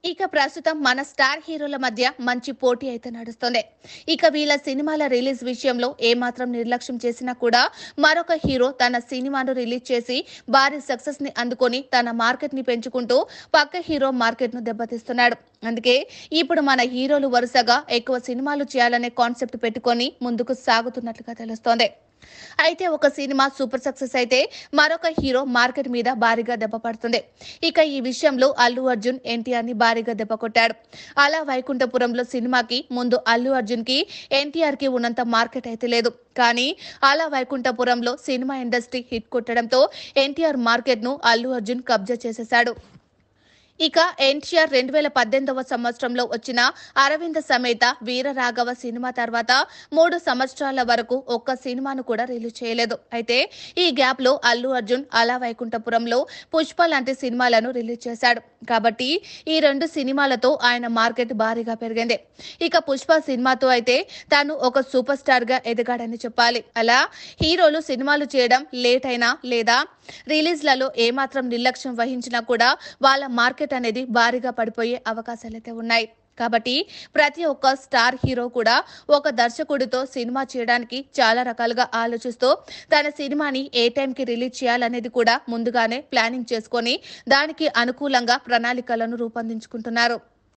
ఇక ప్రస్తుతం మన స్టార్ హీరోల మధ్య మంచి పోటీ అయితే నడుస్తుంది. ఇక వీళ్ళ సినిమాల రిలీజ్ విషయంలో ఏమాత్రం నిర్లక్ష్యం చేసినా కూడా మరొక హీరో తన సినిమాను రిలీజ్ చేసి భారీ సక్సెస్ ని అందుకొని తన మార్కెట్ ని పెంచుకుంటూ పక్క హీరో మార్కెట్ ను దెబ్బతీస్తున్నాడు. అందుకే ఇప్పుడు మన హీరోలు వరుసగా ఎక్కువ సినిమాలు చేయాలనే కాన్సెప్ట్ పెట్టుకొని ముందుకు సాగుతున్నట్లుగా తెలుస్తోంది. అయితే ఒక సినిమా సూపర్ సక్సెస్ అయితే మరొక హీరో మార్కెట్ మీద భారీగా దెబ్బ పడుతుంది. ఇక ఈ విషయంలో అల్లు అర్జున్ ఎన్టీఆర్ ని భారీగా దెబ్బ కొట్టాడు. అలా వైకుంఠపురంలో సినిమాకి ముందు అల్లు అర్జున్ కి ఎన్టీఆర్ కి ఉన్నంత మార్కెట్ అయితే లేదు. కానీ అలా వైకుంఠపురంలో సినిమా ఇండస్ట్రీ హిట్ కొట్టడంతో ఎన్టీఆర్ మార్కెట్ ను అల్లు అర్జున్ కబ్జా చేసేశాడు. ఇక ఎన్టీఆర్ 2018వ సంవత్సరంలో వచ్చిన అరవింద సమేత వీరరాఘవ సినిమా తర్వాత 3 సంవత్సరాల వరకు ఒక్క సినిమాను కూడా రిలీజ్ చేయలేదు. అయితే ఈ గ్యాప్ లో అల్లు అర్జున్ అలా వైకుంఠపురంలో పుష్ప లాంటి సినిమాలను రిలీజ్ చేశాడు. కాబట్టి ఈ 2 సినిమాలతో ఆయన మార్కెట్ భారీగా పెరిగింది. ఇక పుష్ప సినిమాతో అయితే తాను ఒక సూపర్ స్టార్ గా ఎదిగాడని చెప్పాలి. అలా హీరోలు సినిమాలు చేయడం లేట్ అయినా లేదా రిలీజ్లలో ఏమాత్రం నిర్లక్ష్యం వహించినా కూడా వాళ్ళ మార్కెట్ అనేది భారీగా పడిపోయే అవకాశాలైతే ఉన్నాయి. కాబట్టి ప్రతి ఒక్క స్టార్ హీరో కూడా ఒక దర్శకుడితో సినిమా చేయడానికి చాలా రకాలుగా ఆలోచిస్తూ తన సినిమాని ఏ టైంకి రిలీజ్ చేయాలనేది కూడా ముందుగానే ప్లానింగ్ చేసుకొని దానికి అనుకూలంగా ప్రణాళికలను రూపొందించుకుంటున్నారు.